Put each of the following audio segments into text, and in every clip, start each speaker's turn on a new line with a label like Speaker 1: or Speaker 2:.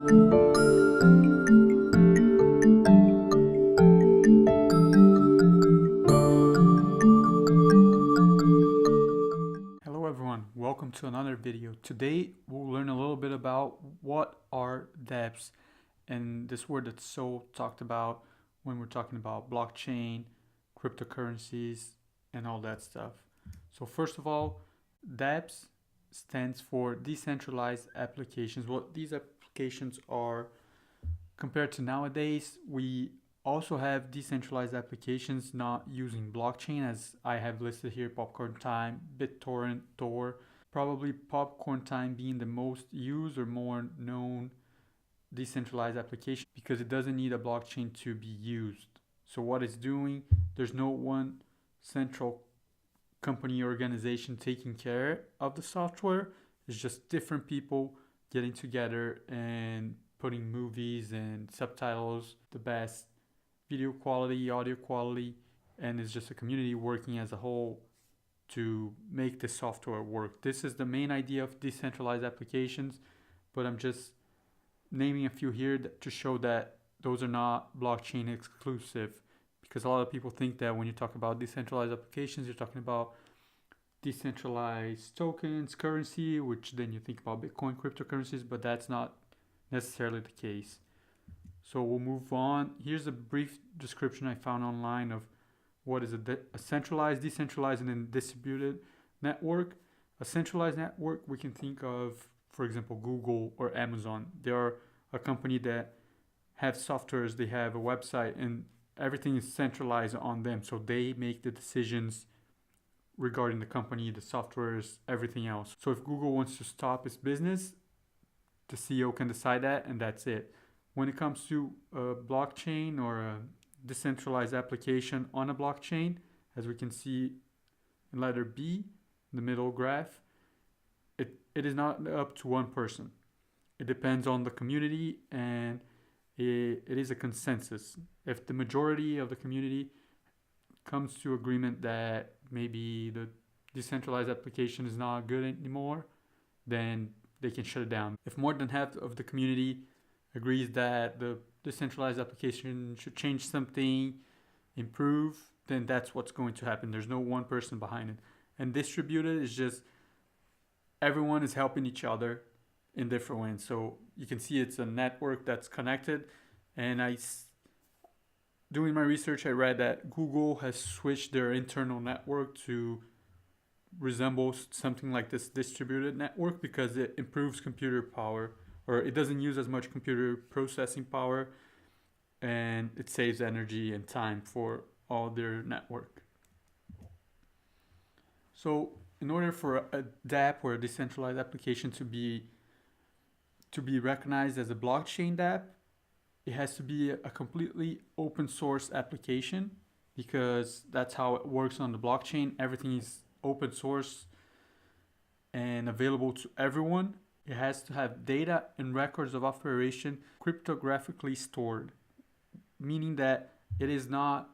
Speaker 1: Hello everyone, welcome to another video. Today we'll learn a little bit about what are dApps, and this word that's so talked about when we're talking about blockchain, cryptocurrencies, and all that stuff. So first of all, dApps stands for Decentralized Applications. What these applications are compared to nowadays, we also have decentralized applications not using blockchain, as I have listed here: Popcorn Time, BitTorrent, Tor. Probably Popcorn Time being the most used or more known decentralized application because it doesn't need a blockchain to be used. So what it's doing, there's no one central company organization taking care of the software. It's just different people getting together and putting movies and subtitles, the best video quality, audio quality, and it's just a community working as a whole to make the software work. This is the main idea of decentralized applications, but I'm just naming a few here to show that those are not blockchain exclusive, because a lot of people think that when you talk about decentralized applications, you're talking about decentralized tokens, currency, which then you think about Bitcoin, cryptocurrencies, but that's not necessarily the case. So we'll move on. Here's a brief description I found online of what is a centralized, decentralized, and then distributed network. A centralized network, we can think of, for example, Google or Amazon. They are a company that have softwares, they have a website, and everything is centralized on them. So they make the decisions regarding the company, the softwares, everything else. So if Google wants to stop its business, the CEO can decide that, and that's it. When it comes to a blockchain or a decentralized application on a blockchain, as we can see in letter B, in the middle graph, it is not up to one person. It depends on the community, and it is a consensus. If the majority of the community comes to agreement that maybe the decentralized application is not good anymore, then they can shut it down. If more than half of the community agrees that the decentralized application should change something, improve, then that's what's going to happen. There's no one person behind it. And distributed is just everyone is helping each other in different ways. So you can see it's a network that's connected. And doing my research, I read that Google has switched their internal network to resemble something like this distributed network because it improves computer power, or it doesn't use as much computer processing power, and it saves energy and time for all their network. So in order for a dApp or a decentralized application to be recognized as a blockchain dApp, it has to be a completely open source application, because that's how it works on the blockchain. Everything is open source and available to everyone. It has to have data and records of operation cryptographically stored, meaning that it is not,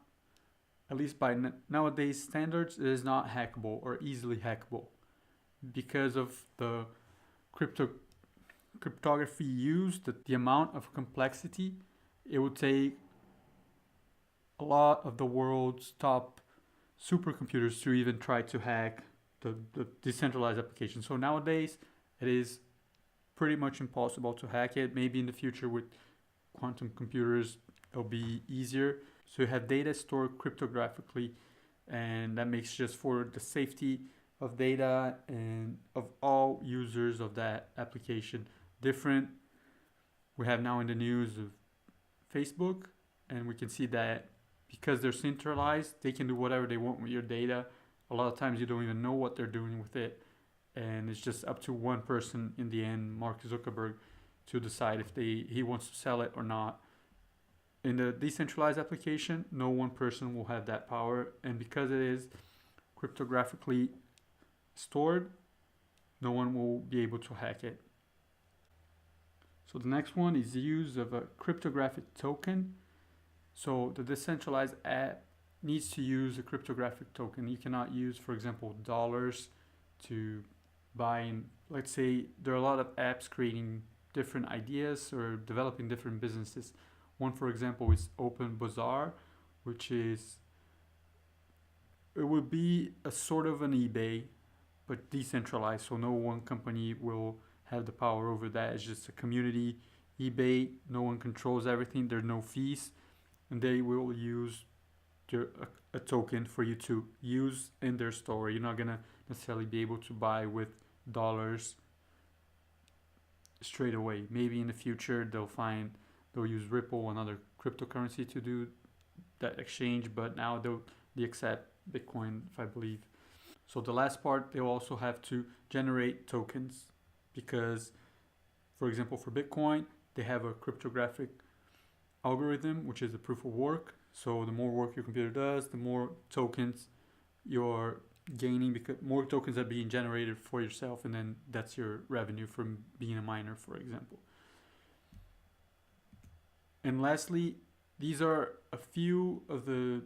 Speaker 1: at least by nowadays standards, it is not hackable or easily hackable. Because of the cryptography used, the amount of complexity, it would take a lot of the world's top supercomputers to even try to hack the decentralized application. So nowadays, it is pretty much impossible to hack it. Maybe in the future with quantum computers, it'll be easier. So you have data stored cryptographically, and that makes just for the safety of data and of all users of that application different. We have now in the news of Facebook, and we can see that because they're centralized, they can do whatever they want with your data. A lot of times you don't even know what they're doing with it, and it's just up to one person in the end, Mark Zuckerberg, to decide if he wants to sell it or not. In the decentralized application, no one person will have that power, and because it is cryptographically stored, no one will be able to hack it. So the next one is the use of a cryptographic token. So the decentralized app needs to use a cryptographic token. You cannot use, for example, dollars to buy in. Let's say there are a lot of apps creating different ideas or developing different businesses. One, for example, is Open Bazaar, which is it would be a sort of an eBay, but decentralized. So no one company will have the power over that. It's just a community eBay. No one controls everything. There's no fees, and they will use a token for you to use in their store. You're not gonna necessarily be able to buy with dollars straight away. Maybe in the future they'll use Ripple, another cryptocurrency, to do that exchange, but now they accept Bitcoin, if I believe. So the last part, they'll also have to generate tokens because, for example, for Bitcoin, they have a cryptographic algorithm, which is the proof of work. So the more work your computer does, the more tokens you're gaining, because more tokens are being generated for yourself, and then that's your revenue from being a miner, for example. And lastly, these are a few of the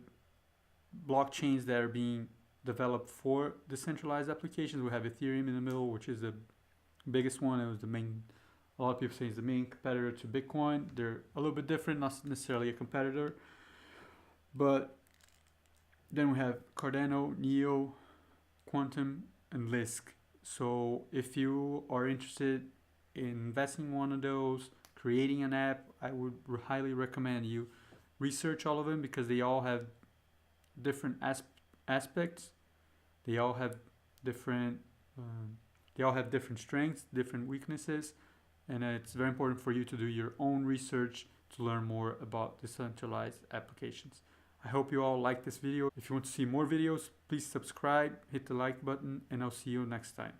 Speaker 1: blockchains that are being developed for decentralized applications. We have Ethereum in the middle, which is the biggest one. It was the main. A lot of people say it's the main competitor to Bitcoin. They're a little bit different, not necessarily a competitor. But then we have Cardano, Neo, Quantum, and Lisk. So if you are interested in investing in one of those, creating an app, I would highly recommend you research all of them because they all have different aspects. They all have different. They all have different strengths, different weaknesses, and it's very important for you to do your own research to learn more about decentralized applications. I hope you all like this video. If you want to see more videos, please subscribe, hit the like button, and I'll see you next time.